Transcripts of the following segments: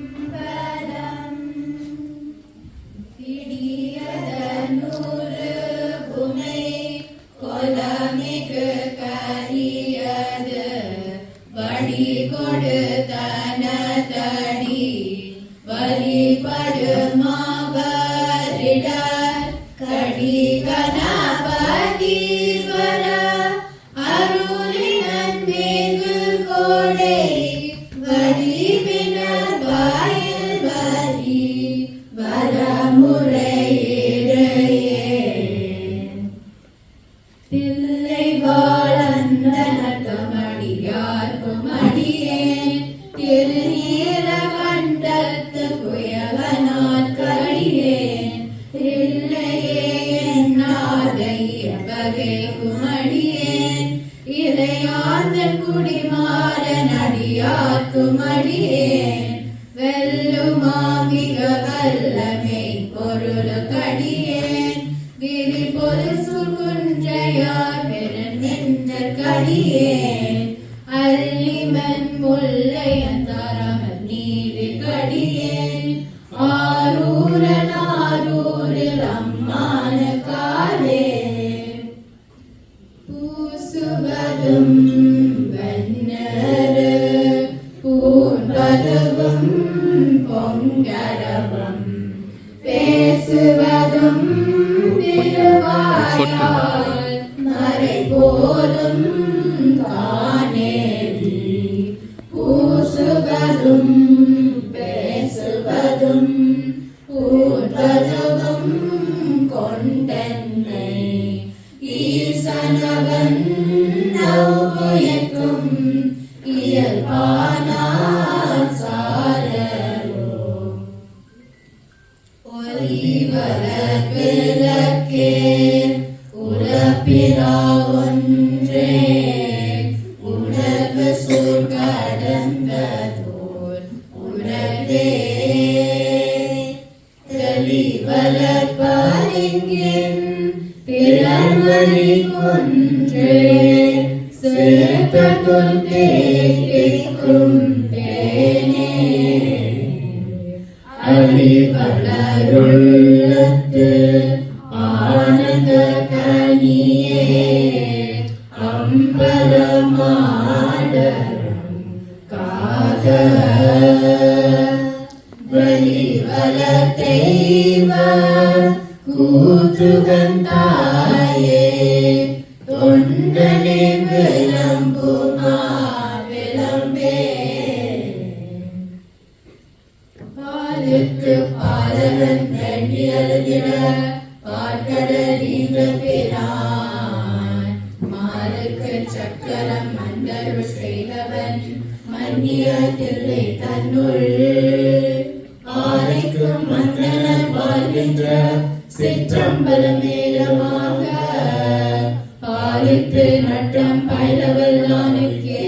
திருச்சிற்றம்பலம். இடியதனூறு புனை கொலமிகு கரியது வடி கொடுத்தனதடி வழிபடுமாவரிடர் கடி கணபதி வர அருளினன் மிகு கோடை வடிவினர் வாயில் வலி வரமுறையிறையே தில்லை வாழந்தனத்தமடியார்க்கும் அடியேன் திருநீல கண்டத்து குயவனாற்கடியேன் இல்லையே என்னாதைய பகைக்கும் அடியேன் இளையாந்தன் குடிமாறன் அடியார்க்கும் அடியேன் வெல்லுமாமிக வல்லமை பொருளுக்கடியேன் விரி பொருசு குன்றையார் பெருந்தென்றற்கடியேன் அல்லிமன் முல்லையந்தாரமர் நீதி கடியேன் ஆரூரன் ஆரூரில் அம்மான காலே பூசுவதும் வண்ணரு பூன்பதுவும் பொங்கரவும் பேசுவதும் திருவாயால் மறை போலும் காணேதி பூசுவதும் பேசுவதும் பூன்பதுவும் கொண்டென்னை ஈசனவன் நவ்வுயர்க்கும் இயல்பானார் சாரலோ ஒலிவளர் விளக்கே உலப்பிலா ஒன்றே உலகு சூழ்கடந்ததோர் உலகே தெளிவளர் பாலிங்கின் திறன்மணி கொன்றே சேர்த்ததுள் தேய்க்கும் தேனே அழிவளருள்ளத்து ஆனந்த கனியே அம்பலமாடரும் காக வெளிவளர் தெய்வ கூத்துகந்தாயே தொண்டனே விளம்புமா விளம்பே பாலுக்கு பாலகன் வேண்டியழுதிட பாற்கடலீங்க பிரான் மாலுக்கு சக்கரம் மந்தருள் செய்தவன் மன்னிய தில்லை தன்னுள் ஆலைக்கு மன்னன் வாழ்கின்ற சிற்றம்பலம் மேலமாக பாலித்து நட்டம் பயிலவல்லானுக்கே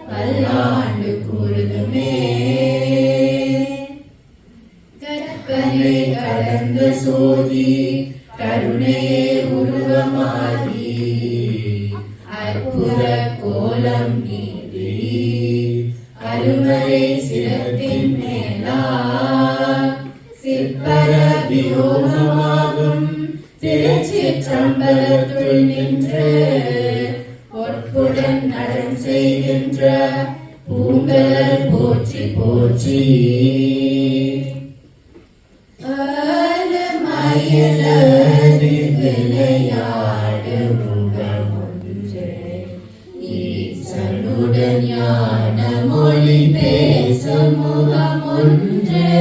பல்லாண்டு கூறுதுமே கற்பனை கடந்த சோதி கருணையே உருவமாகி அற்புத கோலம் நீதி அருமறை சிரத்தின் மேலா சிற்பர வியோகமாகும் திருச்சிற்றம்பலத்துள் நின்று பொற்புடன் நடம் செய்கின்ற பூங்கலர் போற்றி போற்றி மயிலது விளையாடு முகமொன்றே ஈசனுடன் ஞான மொழி பேசும் முகமொன்றே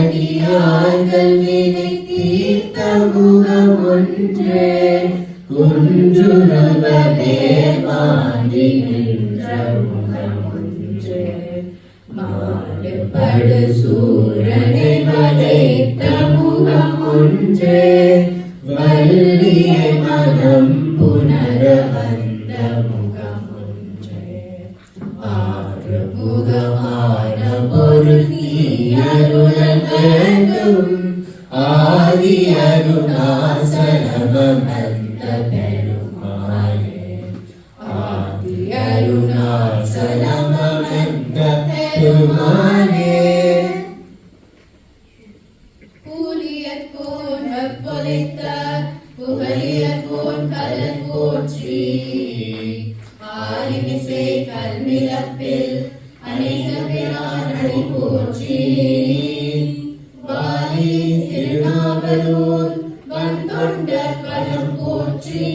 கூறுமடியார்கள் வினை தீர்த்த முகமொன்றே குன்றுருவதேர் வாங்கி நின்ற முகமொன்றே மாடுபடு சூரனை வதைத்த முகமொன்றே வல்லிய மனம் புனர வந்த முகமொன்றே ஆறு முகமான பொருள் நீ அருளல் வேண்டும் ஆதி அருணாசலமந்த பெருமாளே ஆதி அருணாசலம பெருமானே பூலியற்கோன் வெப்பொலித்த புகழியற்கோன் கலன் போற்றி ஆலிமிசை கல்மிழப்பில் அநேக பிரான் அடி போற்றி வாலி திருநாவலூர் வந்தொண்ட பதம் போற்றி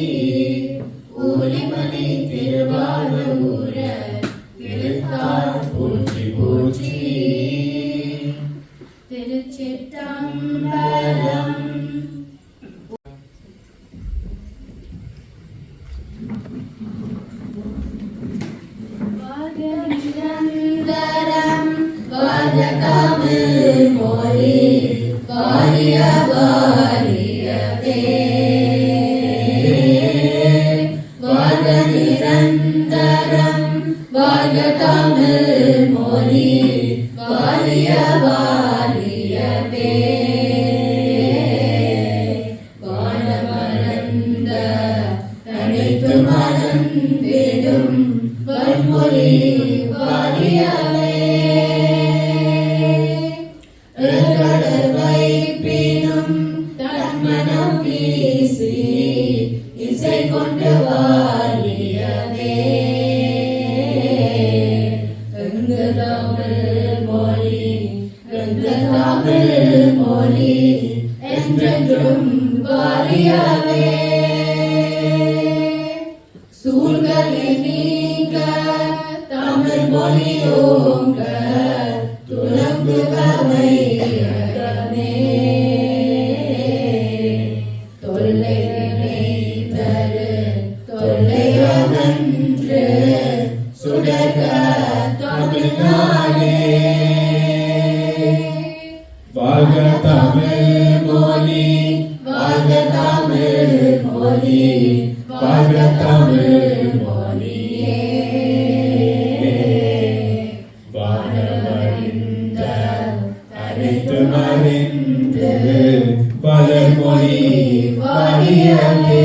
ஊலிமணி திருவாரூர திருத்தாள் போற்றி போற்றி திருச்சிற்றம்பலம். நிரந்தரம் வாதகமிழ் மொழி வாரிய வாரியதே வாத நிரந்தரம் வாதகமிழ் மொழி வாரிய வாரியதே வானமரந்த தனித்து மறந்திடும் வன்மொழி வாரியவே கடல் வைப்பினும் தன்மனம் வீசி இசை கொண்டு வாரியதே எங்கு தமிழ் மொழி எங்கு தமிழ் மொழி என்றென்றும் வாரியவே சூழ்களை நீங்க தமிழ் மொழியோங்க துலங்குகவை தொல்லை தரு தொல்லையகன்று சுடர்க தமிழ்நாடே வாழ்க தமிழ் மொழி வாழ்க தமிழ் மொழி வாழ்க தமிழ் மொழியே வானமறிந்த அனைத்து அறிந்து பலர் மொழி வாரியவே